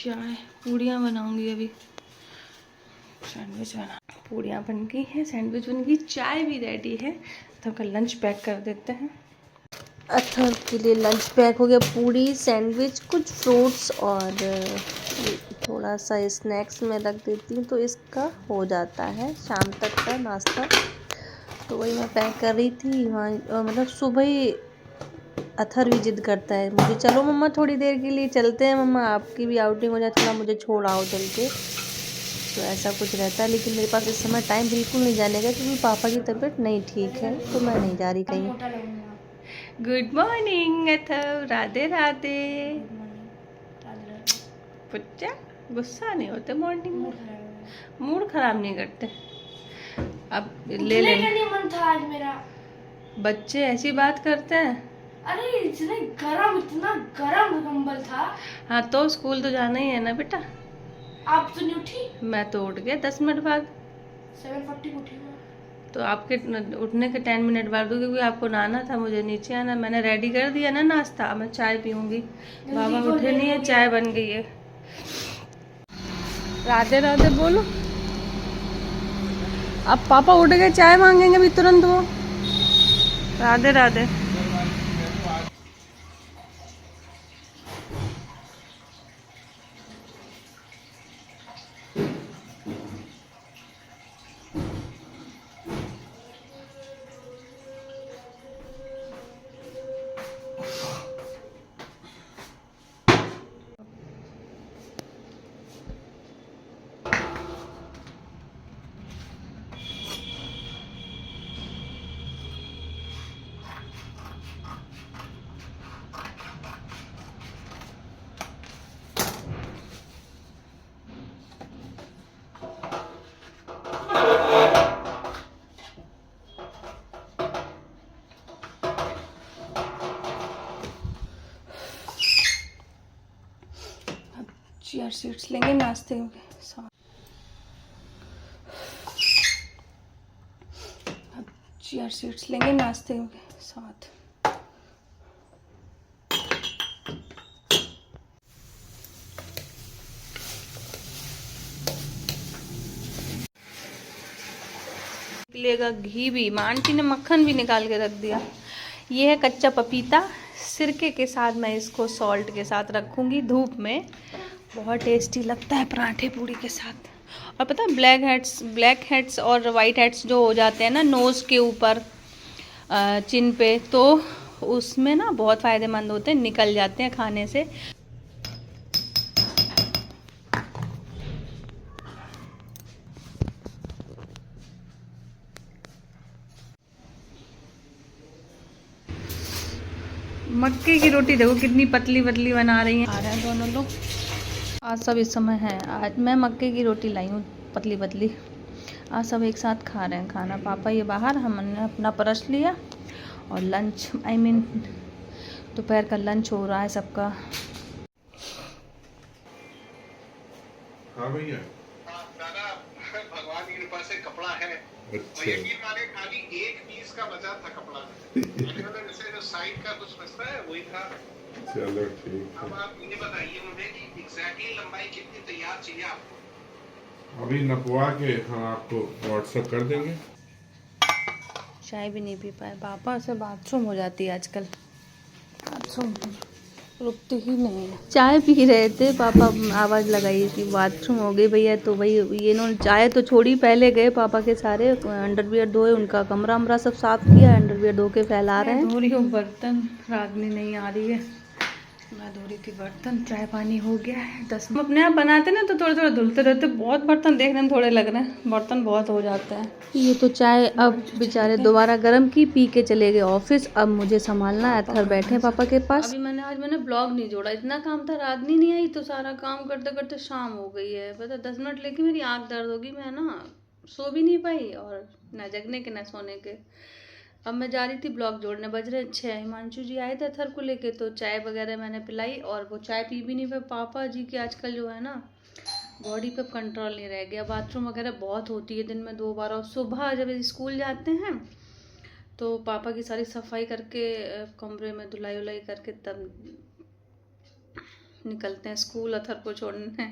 चाय पूड़ियाँ बनाऊंगी अभी, सैंडविच बना, पूड़ियाँ बन गई हैं, सैंडविच बन गई, चाय भी रेडी है। तो कल लंच पैक कर देते हैं। अथर के लिए लंच पैक हो गया, पूड़ी, सैंडविच, कुछ फ्रूट्स और थोड़ा सा स्नैक्स में रख देती हूँ तो इसका हो जाता है शाम तक का नाश्ता। तो वही मैं पैक कर रही थी वहाँ, मतलब सुबह ही अथर भी जिद करता है मुझे, चलो मम्मा थोड़ी देर के लिए चलते हैं, मम्मा आपकी भी आउटिंग हो जाए, थोड़ा मुझे छोड़ आओ चल के। तो ऐसा कुछ रहता है, लेकिन मेरे पास इस समय टाइम बिल्कुल नहीं जाने का क्योंकि पापा की तबीयत नहीं ठीक है, तो मैं नहीं जा रही कहीं। Good morning Athar, Radhe Radhe. पुच्चा गुस्सा नहीं होते मॉर्निंग में, मूड खराब नहीं करते। अब ले लेना, मन था आज मेरा। बच्चे ऐसी बात करते हैं। अरे इतना गरम कंबल था। हाँ तो स्कूल तो जाना ही है ना बेटा। आप तो नहीं उठी? मैं तो उठ गया 10 मिनट बाद। 7:40 उठी मैं। तो आपके उठने के 10 मिनट बाद दो, क्योंकि आपको नहाना था, मुझे नीचे आना, मैंने रेडी कर दिया ना नाश्ता। अब मैं चाय पीऊंगी, बाबा उठे नहीं है, चाय बन गई है। राधे राधे बोलो। अब पापा उठ गए, चाय मांगेंगे अभी तुरंत वो। राधे राधे। चेयर सीट्स लेंगे नाश्ते के साथ। अब चेयर सीट्स लेंगे नाश्ते के साथ। निकलेगा घी भी, माँ आंटी ने मक्खन भी निकाल के रख दिया। ये है कच्चा पपीता, सिरके के साथ मैं इसको सॉल्ट के साथ रखूँगी धूप में, बहुत टेस्टी लगता है पराठे पूड़ी के साथ। और पता है ब्लैक हेड्स और वाइट हेड्स जो हो जाते हैं ना नोज़ के ऊपर, चिन पे, तो उसमें ना बहुत फ़ायदेमंद होते हैं, निकल जाते हैं खाने से। मक्के की रोटी देखो कितनी पतली पतली बना रही हैं। आ रहे हैं दोनों लोग, आज सब इस समय है। आज मैं मक्के की रोटी लाई हूँ पतली पतली, आज सब एक साथ खा रहे हैं खाना। पापा ये बाहर, हमने अपना परस लिया और लंच, दोपहर का लंच हो रहा है सबका। हाँ भैया, दादा भगवान की कृपा से कपड़ा है। अच्छा। यकीन माने खाली एक पीस का बचा था कपड़ा। जैसे जो साइड का कुछ बचता है वही था। चलो ठीक है। अब आप ये बताइए मुझे कि एग्जैक्टली लंबाई कितनी तैयार चाहिए आपको? अभी नपवा के हम आपको व्हाट्सएप कर देंगे। चाय भी नहीं पी पाए पापा, से बाथरूम हो जाती है आजकल, बाथरूम रुकती ही नहीं है। चाय पी रहे थे पापा, आवाज़ लगाई कि बाथरूम हो गई भैया, तो भाई ये इन्होंने चाय तो छोड़ी, पहले गए पापा के सारे अंडरवियर धोए, उनका कमरा वमरा सब साफ किया, अंडरवियर धो के फैला रहे हैं। धो रही हूँ बर्तन, रागनी नहीं आ रही है, मैं धो रही थी बर्तन। चाय पानी हो गया है, 10 हम अपने आप बनाते ना तो थोड़े थोड़े धुलते रहते, बहुत बर्तन देखने में थोड़े लग रहे हैं, बर्तन बहुत हो जाते हैं। ये तो चाय अब बेचारे दोबारा गर्म की, पी के चले गए ऑफिस। अब मुझे संभालना है, अथर बैठे पापा के पास। अभी आज मैंने ब्लॉग नहीं जोड़ा, इतना काम था, रागनी नहीं आई तो सारा काम करते करते शाम हो गई है। पता 10 मिनट लेके मेरी आँख दर्द होगी, मैं ना सो भी नहीं पाई, और ना जगने के ना सोने के। अब मैं जा रही थी ब्लॉग जोड़ने, बज रहे 6। हिमांशु जी आए थे अथर को लेके, तो चाय वगैरह मैंने पिलाई, और वो चाय पी भी नहीं पाए। पापा जी के आजकल जो है ना बॉडी पे कंट्रोल नहीं रह गया, बाथरूम वगैरह बहुत होती है दिन में 2 बार, और सुबह जब स्कूल जाते हैं तो पापा की सारी सफाई करके कमरे में धुलाई उलाई करके तब निकलते हैं स्कूल अथर को छोड़ने,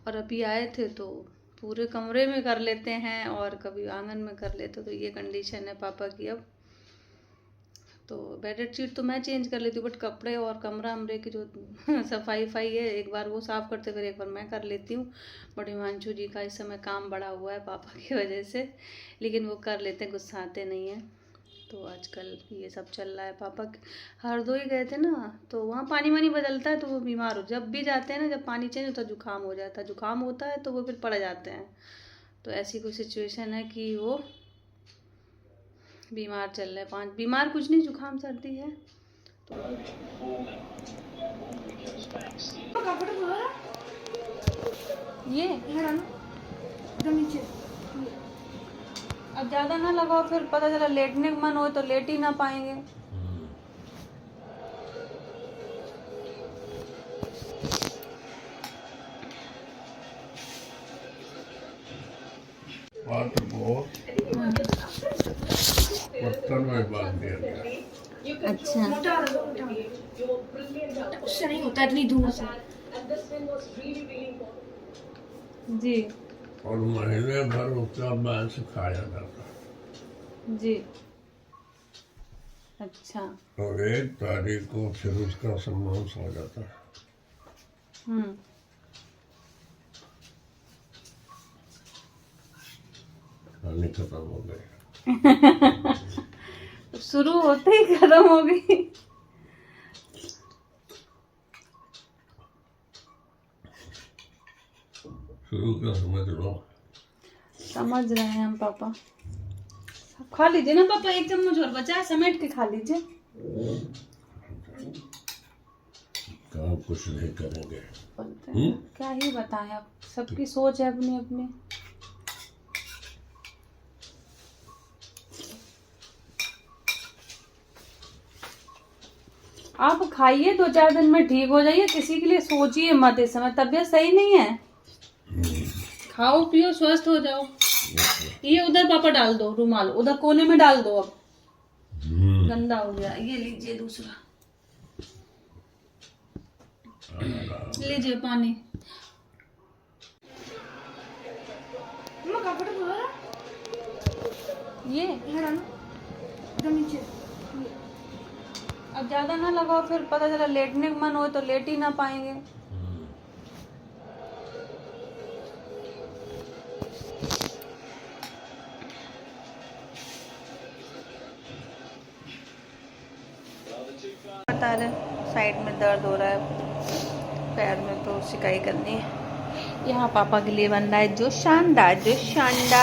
और अभी आए थे तो पूरे कमरे में कर लेते हैं और कभी आंगन में कर लेते, तो ये कंडीशन है पापा की अब। तो बेडशीट तो मैं चेंज कर लेती हूँ, बट कपड़े और कमरा अमरे की जो सफाई है, एक बार वो साफ़ करते फिर एक बार मैं कर लेती हूँ। बट हिमांशु जी का इस समय काम बढ़ा हुआ है पापा की वजह से, लेकिन वो कर लेते हैं, गुस्साते नहीं हैं। तो आजकल ये सब चल रहा है। पापा हरदोई गए थे ना, तो वहाँ पानी वानी बदलता है तो वो बीमार हो, जब भी जाते हैं ना, जब पानी चेंज होता है जुकाम हो जाता है, जुकाम होता है तो वो फिर पड़ जाते हैं। तो ऐसी कोई सिचुएशन है कि वो बीमार चल रहे हैं। 5 बीमार कुछ नहीं, जुकाम सर्दी है। तो कपड़े बोला ये इधर नीचे। अब ज़्यादा ना लगाओ, फिर पता चला लेटने का मन हो तो लेट ही ना पाएंगे। वाटर बहुत बर्तन में बांध दिया गया। अच्छा, मोटा उससे नहीं होता इतनी दूर से। जी और महीने भर उसका बैल सिखाया जाता है। जी, अच्छा। और 1 तारीख को फिर उसका सम्मान हो जाता है। कहानी खत्म हो गई। शुरू होते ही खत्म हो गई। शुरू का समझ लो। समझ रहे हैं हम पापा। खा लीजिए ना पापा, 1 चम्मच और बचा है, समेट के खा लीजिए। काम कुछ नहीं करेंगे। बोलते हैं क्या ही बताएं, अब सबकी सोच है अपनी अपनी। आप खाइए, 2-4 दिन में ठीक हो जाइए, किसी के लिए सोचिए मत इस समय, तबीयत सही नहीं है। खाओ पियो स्वस्थ हो जाओ। ये उधर पापा डाल दो, रुमाल उधर कोने में डाल दो, अब गंदा हो गया। ये लीजिए दूसरा, लीजिए पानी। कपड़े बोला ये इधर नीचे। अब ज्यादा ना लगाओ, फिर पता चला लेटने का मन हो तो लेट ही ना पाएंगे। बता रहे साइड में दर्द हो रहा है, पैर में तो सिकाई करनी है। यहाँ पापा के लिए बन रहा है जो शानदार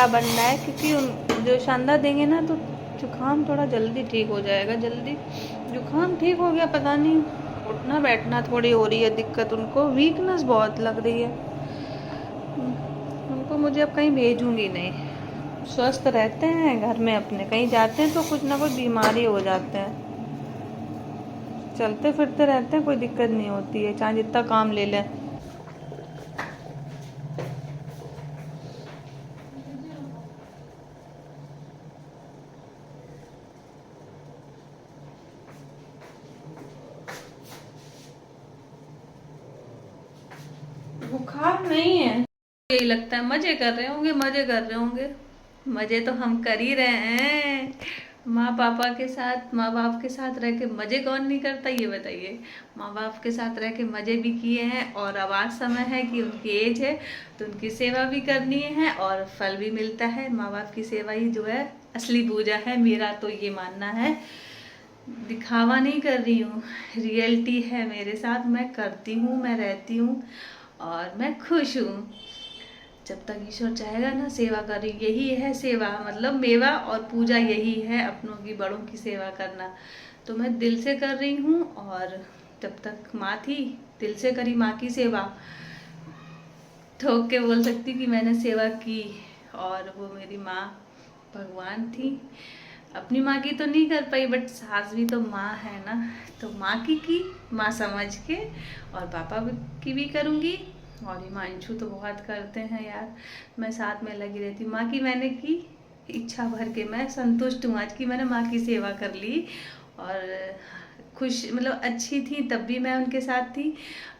बन रहा है, क्योंकि जो शानदार देंगे ना तो जुकाम थोड़ा जल्दी ठीक हो जाएगा। जल्दी जुकाम ठीक हो गया, पता नहीं उठना बैठना थोड़ी हो रही है दिक्कत, उनको वीकनेस बहुत लग रही है। उनको मुझे अब कहीं भेजूंगी नहीं, स्वस्थ रहते हैं घर में अपने, कहीं जाते हैं तो कुछ ना कुछ बीमारी हो जाते हैं। चलते फिरते रहते हैं, कोई दिक्कत नहीं होती है, चाहे जितना काम ले लें। बुखार नहीं है, यही लगता है मजे कर रहे होंगे, मजे तो हम कर ही रहे हैं। माँ बाप के साथ रह के मजे कौन नहीं करता, ये बताइए। माँ बाप के साथ रह के मजे भी किए हैं, और अब आज समय है कि उनकी एज है तो उनकी सेवा भी करनी है और फल भी मिलता है। माँ बाप की सेवा ही जो है असली पूजा है, मेरा तो ये मानना है। दिखावा नहीं कर रही हूँ, रियलिटी है मेरे साथ, मैं करती हूँ, मैं रहती हूँ और मैं खुश हूँ। जब तक ईश्वर चाहेगा ना, सेवा करी, यही है सेवा, मतलब मेवा और पूजा यही है, अपनों की बड़ों की सेवा करना। तो मैं दिल से कर रही हूँ, और जब तक माँ थी दिल से करी माँ की सेवा, ठोक के बोल सकती कि मैंने सेवा की। और वो मेरी माँ भगवान थी। अपनी माँ की तो नहीं कर पाई, बट सास भी तो माँ है ना, तो माँ की माँ समझ के, और पापा की भी करूँगी। और हिमांशु तो बहुत करते हैं यार, मैं साथ में लगी रहती। माँ की मैंने की इच्छा भर के, मैं संतुष्ट हूँ आज की मैंने माँ की सेवा कर ली और खुश मतलब अच्छी थी तब भी मैं उनके साथ थी,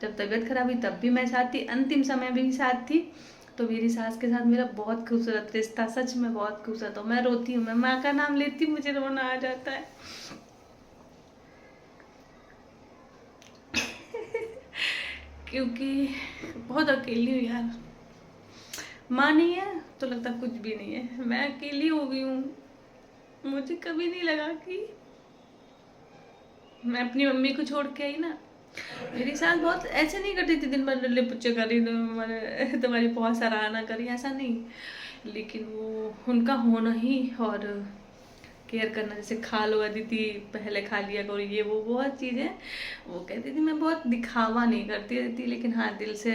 जब तबीयत खराब हुई तब भी मैं साथ थी, अंतिम समय भी साथ थी। तो मेरी सास के साथ मेरा बहुत खूबसूरत रिश्ता, सच में बहुत खूबसूरत हो। मैं रोती हूँ, मैं माँ का नाम लेती हूँ, मुझे रोना आ जाता है। क्योंकि बहुत अकेली हूँ यार, माँ नहीं है तो लगता कुछ भी नहीं है, मैं अकेली हो गई हूँ। मुझे कभी नहीं लगा कि मैं अपनी मम्मी को छोड़ के आई ना। मेरी सास बहुत ऐसे नहीं करती थी, दिन भर लल्ले पुच्चे करी तुम्हारी बहुत सराहना करी, ऐसा नहीं। लेकिन वो उनका होना ही और केयर करना, जैसे खा लो अदिति पहले खा लिया करो, ये वो बहुत चीज़ें वो कहती थी। मैं बहुत दिखावा नहीं करती रहती, लेकिन हाँ दिल से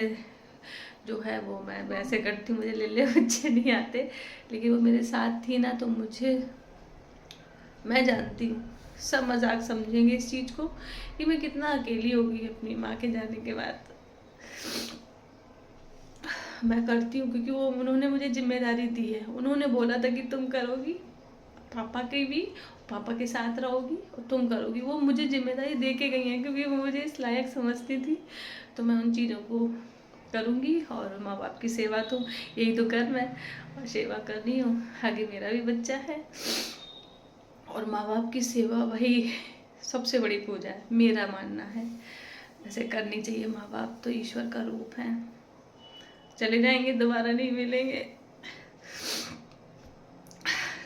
जो है वो मैं वैसे करती हूँ। मुझे लल्ले पुच्चे नहीं आते, लेकिन वो मेरे साथ थी ना, तो मुझे, मैं जानती हूँ सब मजाक समझेंगे इस चीज़ को कि मैं कितना अकेली हो गई अपनी माँ के जाने के बाद। मैं करती हूँ क्योंकि वो उन्होंने मुझे जिम्मेदारी दी है, उन्होंने बोला था कि तुम करोगी, पापा की भी, पापा के साथ रहोगी और तुम करोगी। वो मुझे जिम्मेदारी दे के गई हैं क्योंकि वो मुझे इस लायक समझती थी। तो मैं उन चीज़ों को करूँगी और माँ बाप की सेवा तो यही तो कर्म है, और सेवा करनी हो। आगे मेरा भी बच्चा है और माँ बाप की सेवा वही सबसे बड़ी पूजा है, मेरा मानना है। वैसे करनी चाहिए, माँ बाप तो ईश्वर का रूप है। चले जाएंगे, दोबारा नहीं मिलेंगे,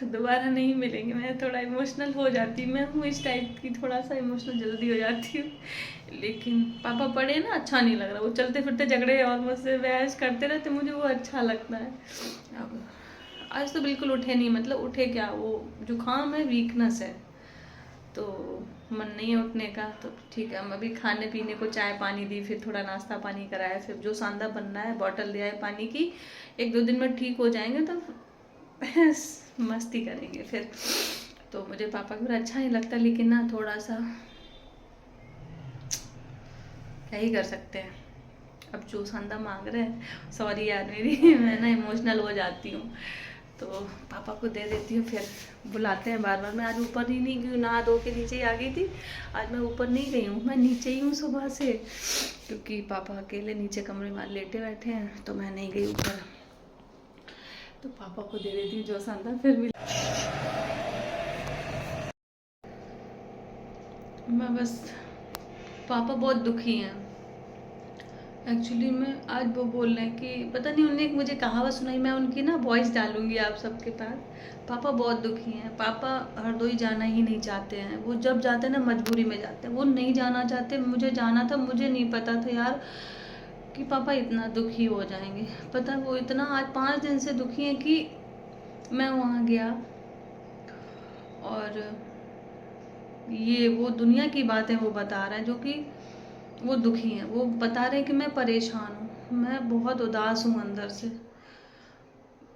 दोबारा नहीं मिलेंगे। मैं थोड़ा इमोशनल हो जाती, मैं हूँ इस टाइप की, थोड़ा सा इमोशनल जल्दी हो जाती हूँ। लेकिन पापा पड़े ना, अच्छा नहीं लग रहा। वो चलते फिरते झगड़े और मुझसे बहस करते रहते, मुझे वो अच्छा लगता है। अब आज तो बिल्कुल उठे नहीं, मतलब उठे क्या, वो जुकाम है, वीकनेस है, तो मन नहीं है उठने का। तो ठीक है, हम अभी खाने पीने को चाय पानी दी, फिर थोड़ा नाश्ता पानी कराया, फिर जो सांदा बनना है बॉटल दिया है पानी की। 1-2 दिन में ठीक हो जाएंगे तो मस्ती करेंगे फिर। तो मुझे पापा का अच्छा नहीं लगता, लेकिन ना थोड़ा सा क्या ही कर सकते हैं। अब जो सांदा मांग रहे हैं, सॉरी यार मेरी मैं ना इमोशनल हो जाती हूँ, तो पापा को दे देती हूँ। फिर बुलाते हैं बार बार। मैं आज ऊपर ही नहीं गई, नहा धो के नीचे ही आ गई थी। आज मैं ऊपर नहीं गई हूँ, मैं नीचे ही हूँ सुबह से, क्योंकि पापा अकेले नीचे कमरे में लेटे बैठे हैं, तो मैं नहीं गई ऊपर। तो पापा को दे देती हूँ जो सांदा। फिर भी मैं बस, पापा बहुत दुखी हैं एक्चुअली में। आज वो बोल रहे हैं कि पता नहीं, उन्होंने एक मुझे कहावत सुनाई, मैं उनकी ना वॉइस डालूंगी आप सबके पास। पापा बहुत दुखी हैं। पापा हरदोई जाना ही नहीं चाहते हैं। वो जब जाते हैं ना मजबूरी में जाते हैं, वो नहीं जाना चाहते। मुझे जाना था, मुझे नहीं पता था यार कि पापा इतना दुखी हो जाएंगे। पता वो इतना आज 5 दिन से दुखी हैं कि मैं वहाँ गया और ये वो दुनिया की बातें वो बता रहे हैं, जो कि वो दुखी हैं। वो बता रहे हैं कि मैं परेशान हूँ, मैं बहुत उदास हूँ अंदर से,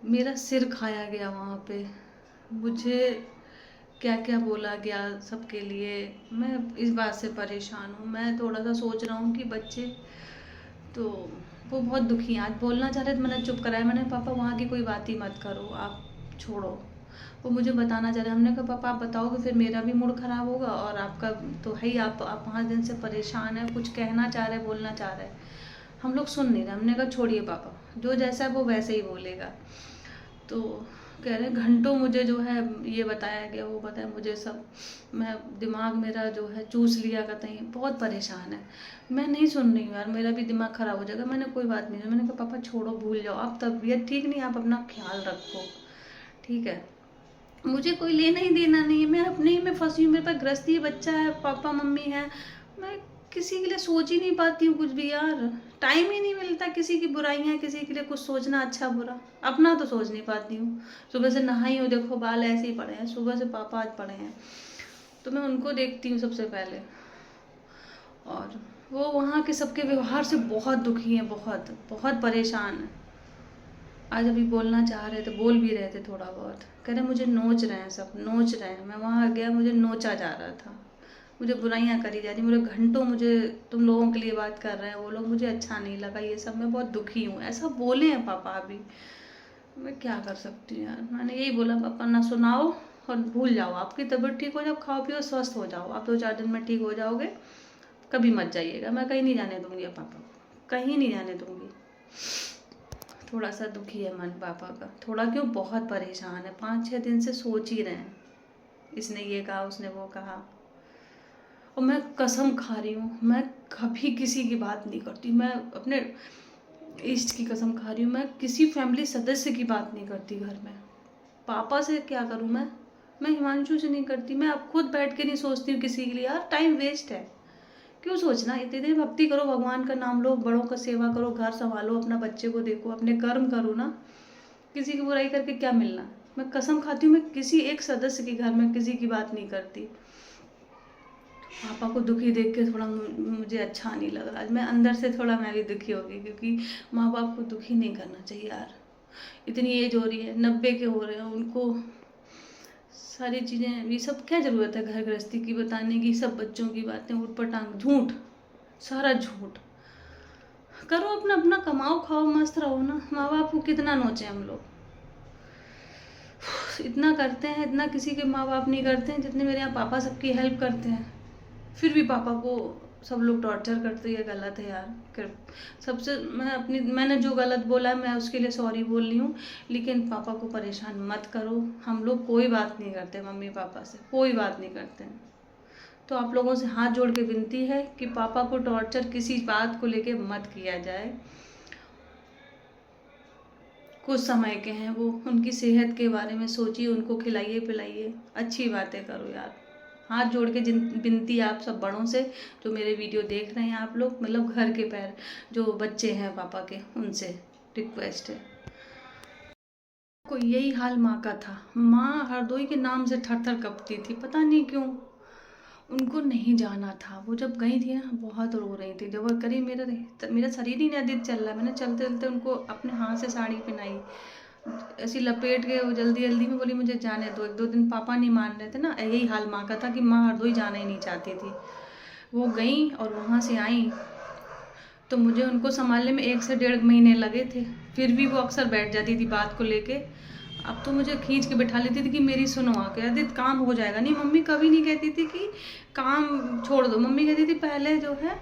मेरा सिर खाया गया वहाँ पे, मुझे क्या क्या बोला गया सबके लिए। मैं इस बात से परेशान हूँ। मैं थोड़ा सा सोच रहा हूँ कि बच्चे, तो वो बहुत दुखी हैं। आज बोलना चाह रहे थे, मैंने चुप कराया। मैंने पापा वहाँ की कोई बात ही मत करो, आप छोड़ो। वो मुझे बताना चाह रहे, हमने कहा पापा आप बताओगे फिर मेरा भी मूड खराब होगा, और आपका तो है ही, आप 5 दिन से परेशान है, कुछ कहना चाह रहे, बोलना चाह रहे, हम लोग सुन नहीं रहे। हमने कहा छोड़िए पापा, जो जैसा है वो वैसे ही बोलेगा। तो कह रहे घंटों मुझे जो है ये बताया गया, वो बताया मुझे सब, मैं दिमाग मेरा जो है चूस लिया कतई, बहुत परेशान है। मैं नहीं सुन रही हूँ यार, मेरा भी दिमाग खराब हो जाएगा। मैंने कोई बात नहीं, मैंने कहा पापा छोड़ो, भूल जाओ, आप तबीयत ठीक नहीं, आप अपना ख्याल रखो, ठीक है। मुझे कोई लेना ही देना नहीं है, मैं अपने ही में फंसी हूँ। मेरे पास गृहस्थी, बच्चा है, पापा मम्मी है, मैं किसी के लिए सोच ही नहीं पाती हूँ कुछ भी यार। टाइम ही नहीं मिलता, किसी की बुराइयाँ, किसी के लिए कुछ सोचना अच्छा बुरा, अपना तो सोच नहीं पाती हूँ। सुबह से नहाई हूँ, देखो बाल ऐसे ही पड़े हैं, सुबह से पापा आज पड़े हैं, तो मैं उनको देखती हूँ सबसे पहले। और वो वहाँ के सबके व्यवहार से बहुत दुखी हैं, बहुत बहुत परेशान हैं। आज अभी बोलना चाह रहे थे, बोल भी रहे थे थोड़ा बहुत, कह रहे मुझे नोच रहे हैं, सब नोच रहे हैं। मैं वहाँ गया, मुझे नोचा जा रहा था, मुझे बुराइयाँ करी जा रही, मुझे घंटों, मुझे तुम लोगों के लिए बात कर रहे हैं वो लोग, मुझे अच्छा नहीं लगा ये सब, मैं बहुत दुखी हूँ, ऐसा बोले हैं पापा अभी। मैं क्या कर सकती हूँ यार। मैंने यही बोला पापा ना सुनाओ, और भूल जाओ। आपकी तबीयत ठीक हो जाओ, खाओ पियो, स्वस्थ हो जाओ। आप 2-4 दिन में ठीक हो जाओगे, कभी मत जाइएगा। मैं कहीं नहीं जाने दूंगी अब पापा को, कहीं नहीं जाने दूंगी। थोड़ा सा दुखी है मन पापा का, थोड़ा क्यों, बहुत परेशान है। 5-6 दिन से सोच ही रहे हैं, इसने ये कहा, उसने वो कहा। और मैं कसम खा रही हूँ, मैं कभी किसी की बात नहीं करती। मैं अपने इष्ट की कसम खा रही हूँ, मैं किसी फैमिली सदस्य की बात नहीं करती घर में। पापा से क्या करूँ मैं हिमांशु से नहीं करती। मैं अब खुद बैठ के नहीं सोचती हूँ किसी के लिए। यार टाइम वेस्ट है, क्यों सोचना। इतनी देर भक्ति करो, भगवान का नाम लो, बड़ों का सेवा करो, घर संभालो, अपना बच्चे को देखो, अपने कर्म करो ना। किसी की बुराई करके क्या मिलना। मैं कसम खाती हूँ, मैं किसी एक सदस्य के घर में किसी की बात नहीं करती। पापा को दुखी देख के थोड़ा मुझे अच्छा नहीं लग रहा। आज मैं अंदर से थोड़ा मैं भी दुखी हो गई, क्योंकि माँ बाप को दुखी नहीं करना चाहिए यार। इतनी एज हो रही है, 90 के हो रहे हैं, उनको सारी चीज़ें, ये सब क्या ज़रूरत है घर गृहस्थी की बताने की। सब बच्चों की बातें उठपटांग, झूठ, सारा झूठ। करो अपना अपना, कमाओ खाओ, मस्त रहो ना। माँ बाप को कितना नोचे हम लोग, इतना करते हैं, इतना किसी के माँ बाप नहीं करते हैं जितने मेरे यहाँ पापा सबकी हेल्प करते हैं। फिर भी पापा को सब लोग टॉर्चर करते हैं, गलत है यार। सबसे मैंने जो गलत बोला है मैं उसके लिए सॉरी बोल रही हूँ, लेकिन पापा को परेशान मत करो। हम लोग कोई बात नहीं करते मम्मी पापा से, कोई बात नहीं करते हैं। तो आप लोगों से हाथ जोड़ के विनती है कि पापा को टॉर्चर किसी बात को लेके मत किया जाए। कुछ समय के हैं वो, उनकी सेहत के बारे में सोचिए, उनको खिलाइए पिलाइए, अच्छी बातें करो यार। हाथ जोड़ के विनती आप सब बड़ों से, जो मेरे वीडियो देख रहे हैं आप लोग, मतलब घर के पैर जो बच्चे हैं पापा के, उनसे रिक्वेस्ट है। को यही हाल माँ का था। माँ हरदोई के नाम से थर थर कँपती थी, पता नहीं क्यों। उनको नहीं जाना था। वो जब गई थी ना, बहुत रो रही थी। जब वो करी, मेरा शरीर ही नहीं अधिक चल रहा है। मैंने चलते चलते उनको अपने हाथ से साड़ी पहनाई, ऐसी लपेट के, वो जल्दी जल्दी में बोली मुझे जाने दो। 1-2 दिन पापा नहीं मान रहे थे ना, यही हाल माँ का था कि माँ हरदोई जाना ही नहीं चाहती थी। वो गई और वहाँ से आई तो मुझे उनको संभालने में 1 से 1.5 महीने लगे थे। फिर भी वो अक्सर बैठ जाती थी बात को लेके। अब तो मुझे खींच के बैठा लेती थी कि मेरी सुनो आके, यदि काम हो जाएगा। नहीं, मम्मी कभी नहीं कहती थी कि काम छोड़ दो। मम्मी कहती थी पहले जो है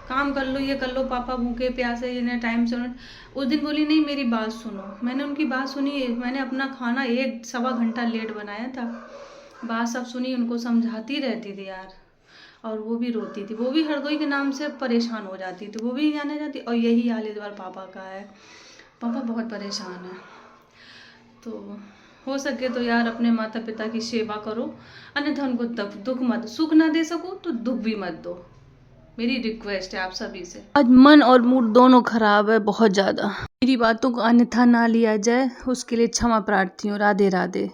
काम कर लो, ये कर लो, पापा भूखे प्यासे, इन्हें टाइम से। उस दिन बोली नहीं मेरी बात सुनो। मैंने उनकी बात सुनी। मैंने अपना खाना 1-1.25 घंटा लेट बनाया था। बात सब सुनी, उनको समझाती रहती थी यार। और वो भी रोती थी। वो भी हरदोई के नाम से परेशान हो जाती थी, वो भी जाने जाती। और यही हाल इस बार पापा का है। पापा बहुत परेशान है। तो हो सके तो यार अपने माता पिता की सेवा करो, अन्यथा उनको दुख मत, सुख ना दे सको तो दुख भी मत दो। मेरी रिक्वेस्ट है आप सभी से। आज मन और मूड दोनों खराब है बहुत ज़्यादा। मेरी बातों को अन्यथा ना लिया जाए, उसके लिए क्षमा प्रार्थी हूँ। राधे राधे।